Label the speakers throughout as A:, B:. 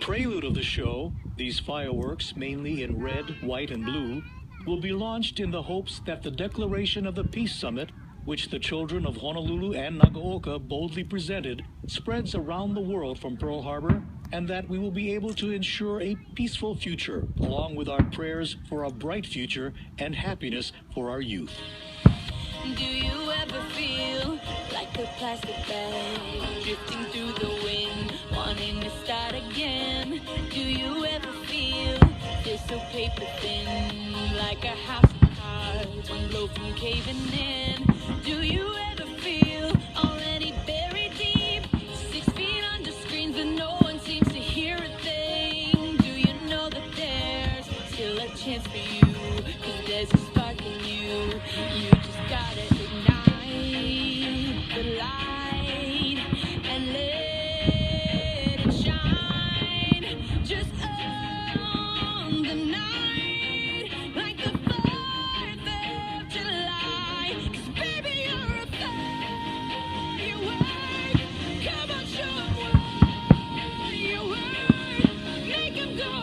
A: prelude of the show, these fireworks, mainly in red, white, and blue, will be launched in the hopes that the declaration of the Peace Summit, which the children of Honolulu and Nagaoka boldly presented, spreads around the world from Pearl Harbor, and that we will be able to ensure a peaceful future, along with our prayers for a bright future and happiness for our youth.
B: Do you ever feel like a plastic bag drifting through the wind, wanting to start again? Do you ever feel this so paper thin, like a house of cards, one blow from caving in? Do you ever feel already buried deep, 6 feet under screens but no one seems to hear a thing? Do you know that there's still a chance for you, 'cause there's a spark in you? You just gotta ignite the light and let it shine just on the night, like the 4th of July. 'Cause baby, you're a firework. Come on, show 'em what you're worth. Make 'em go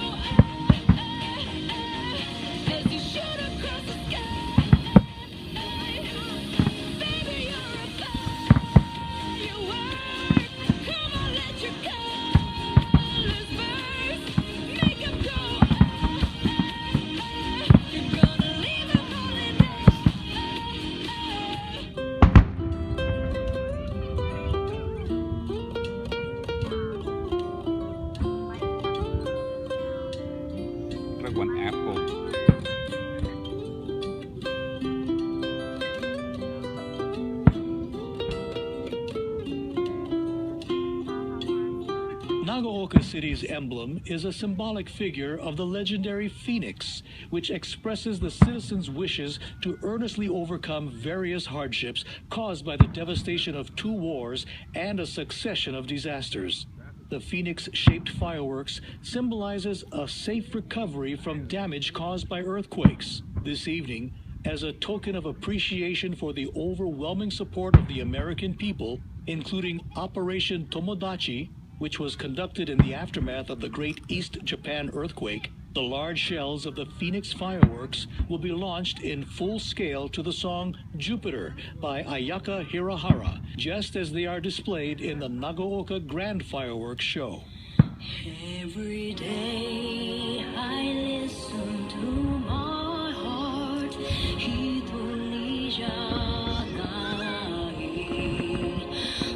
B: as you shoot across the sky. Baby, you're a firework. Come on, let your colors burst. Make 'em go. You're gonna leave 'em all in there.
C: Ragwan apple.
A: Nagaoka City's emblem is a symbolic figure of the legendary phoenix, which expresses the citizens' wishes to earnestly overcome various hardships caused by the devastation of 2 wars and a succession of disasters. The phoenix-shaped fireworks symbolizes a safe recovery from damage caused by earthquakes. This evening, as a token of appreciation for the overwhelming support of the American people, including Operation Tomodachi, which was conducted in the aftermath of the Great East Japan earthquake, the large shells of the Phoenix fireworks will be launched in full scale to the song Jupiter by Ayaka Hirahara, just as they are displayed in the Nagaoka Grand Fireworks Show.
B: Every day I listen to my heart. Hidori janai,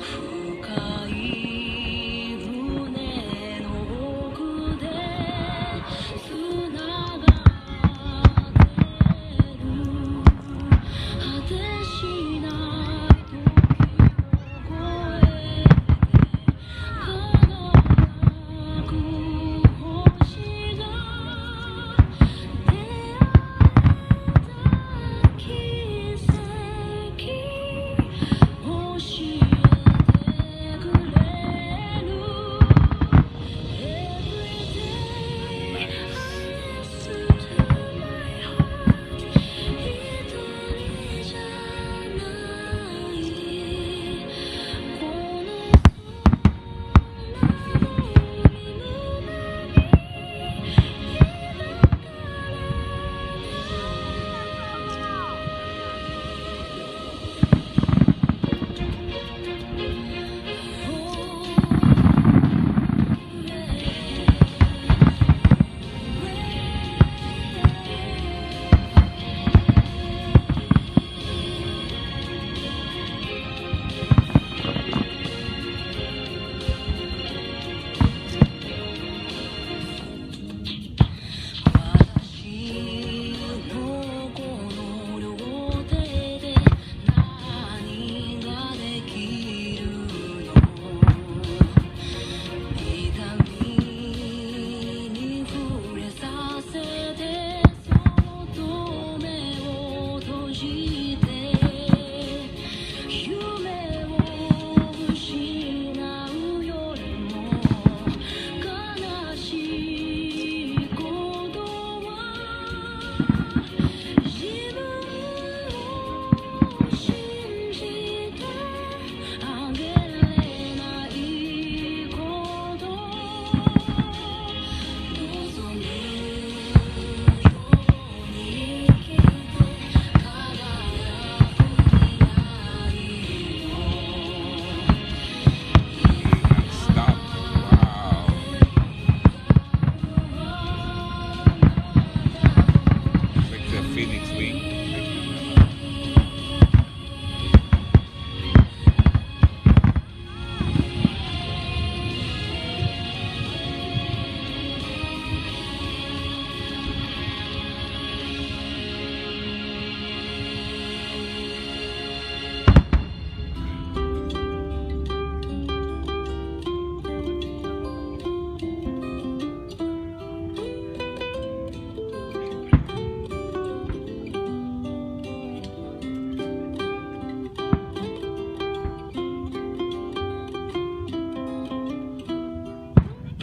B: fukai mune no oku de tsunagateru. Hate shinai toki no koe de 輝く星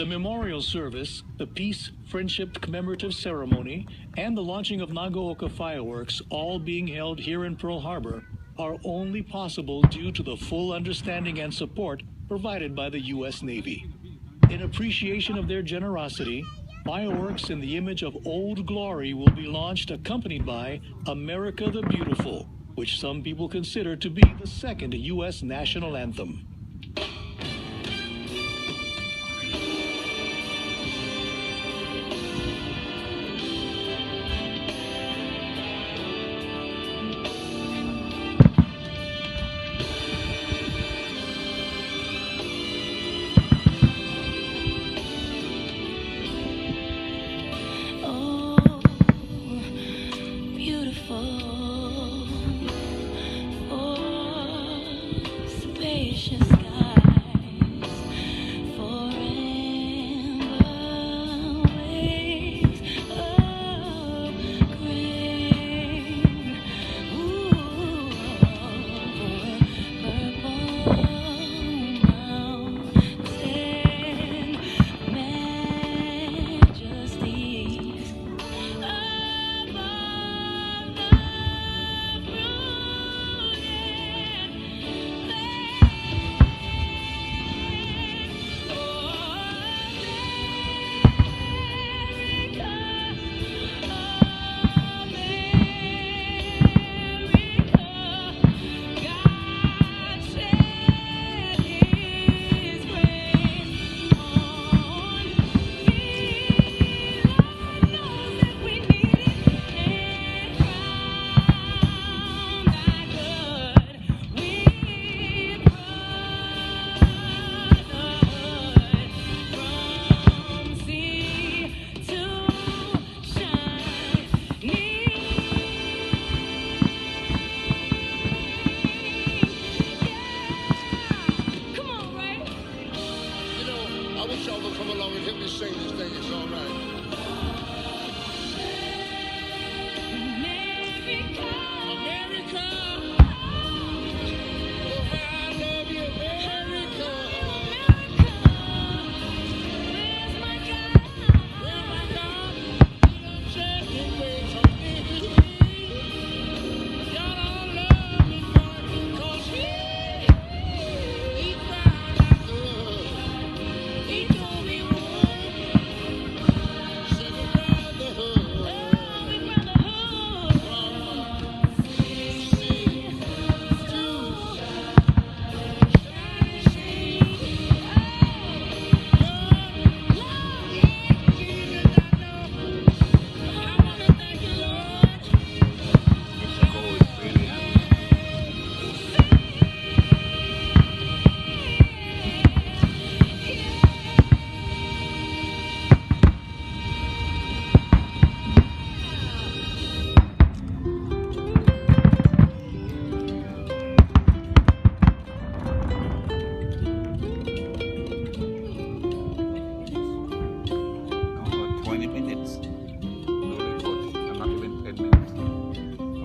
A: The memorial service, the Peace Friendship Commemorative Ceremony, and the launching of Nagaoka fireworks, all being held here in Pearl Harbor, are only possible due to the full understanding and support provided by the U.S. Navy. In appreciation of their generosity, fireworks in the image of Old Glory will be launched, accompanied by America the Beautiful, which some people consider to be the second U.S. national anthem.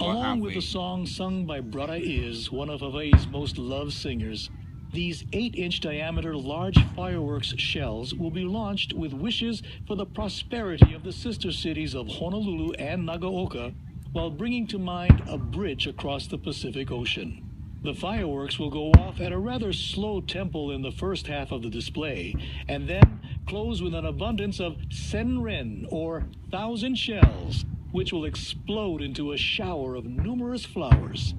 A: Along with the song sung by Brother Is, one of Hawaii's most loved singers, these 8-inch diameter large fireworks shells will be launched with wishes for the prosperity of the sister cities of Honolulu and Nagaoka, while bringing to mind a bridge across the Pacific Ocean. The fireworks will go off at a rather slow tempo in the first half of the display, and then close with an abundance of senren, or 1,000 shells, which will explode into a shower of numerous flowers.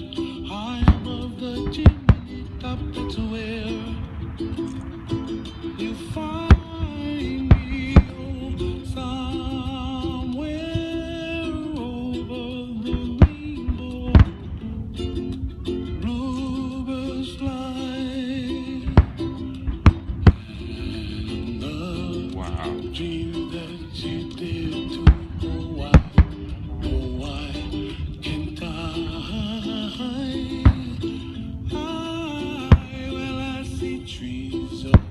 D: raindrops high above the chimney top. That's where you find me, oh, somewhere over the rainbow. Bluebirds fly, and the
C: Wow.
D: dream that you did to. Oh, why can't well, I see trees of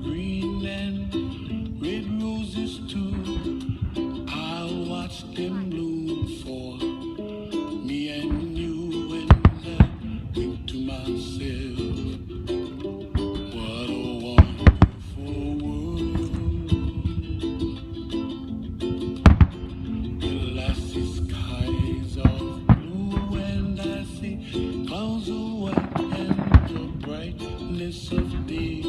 D: green and red roses too. I watch them bloom for me and you, and I think to myself, what a wonderful world. Well, I see skies of blue, and I see clouds of white, and the brightness of day.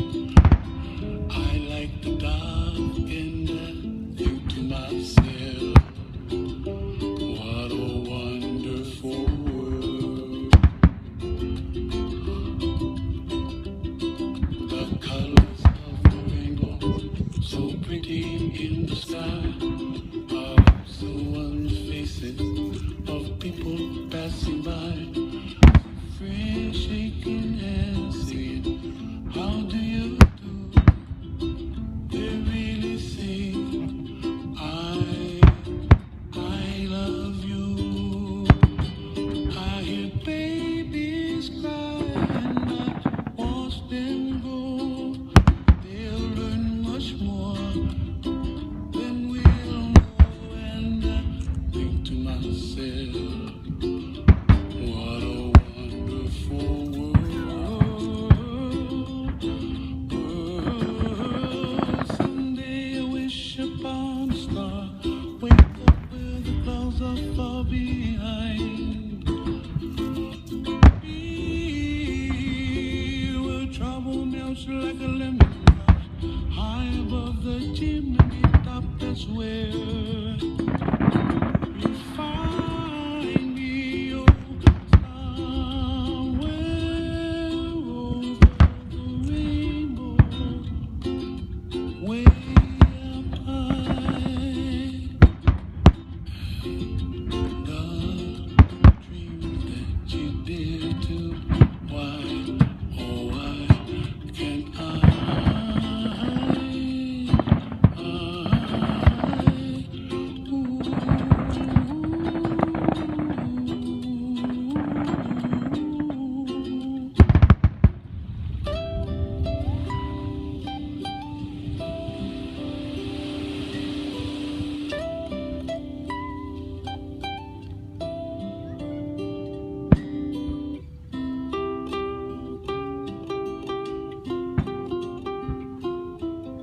D: I like the dark, and I think to myself, what a wonderful world. The colors of the rainbow, so pretty in the sky, are also on the faces of people passing by. Friends shaking hands, saying, how do you do? They really say, I love you. I hear babies cry, and I watch them grow. They'll learn much more than we'll know, and I think to myself, what a wonderful world. Someday I wish upon a star, wake up where the clouds are far behind. Be where trouble melts like a lemon drop, high above the chimney top. That's where you find me, oh, somewhere over the rainbow, way up high. The dreams that you did too. Why, oh, why can't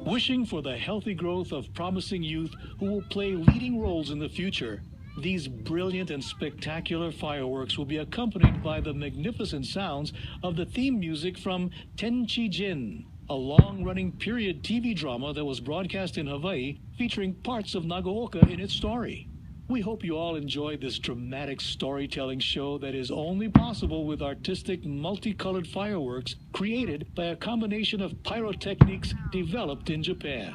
A: Wishing for the healthy growth of promising youth who will play leading roles in the future. These brilliant and spectacular fireworks will be accompanied by the magnificent sounds of the theme music from Tenchi Jin, a long-running period TV drama that was broadcast in Hawaii featuring parts of Nagaoka in its story. We hope you all enjoyed this dramatic storytelling show that is only possible with artistic, multicolored fireworks created by a combination of pyrotechniques developed in Japan.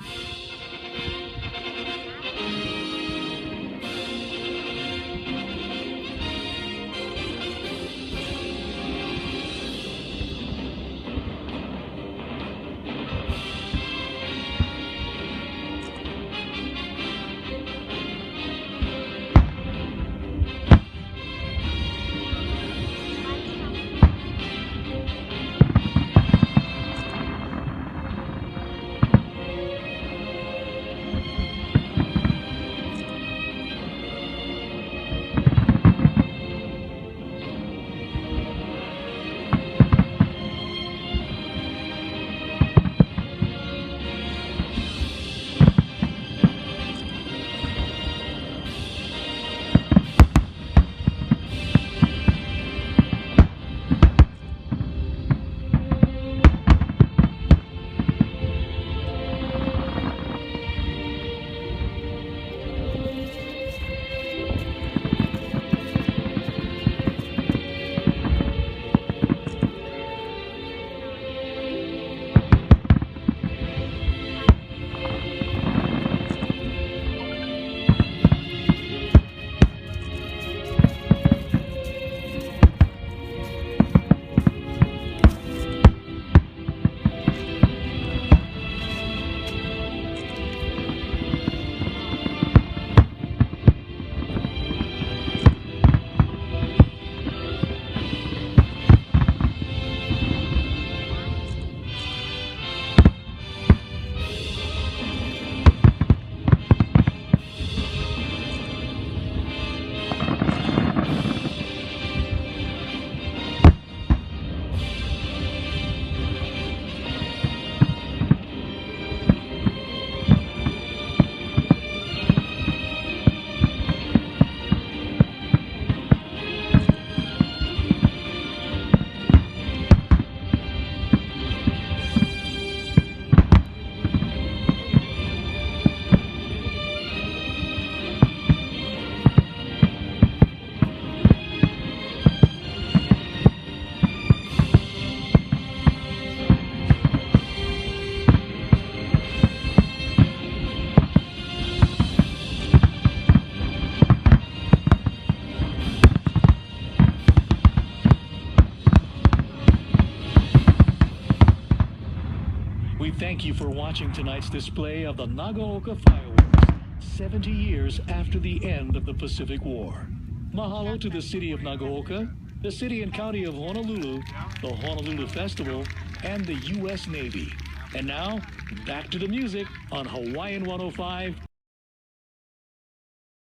A: Thank you for watching tonight's display of the Nagaoka fireworks, 70 years after the end of the Pacific War. Mahalo to the city of Nagaoka, the city and county of Honolulu, the Honolulu Festival, and the U.S. Navy. And now, back to the music on Hawaiian 105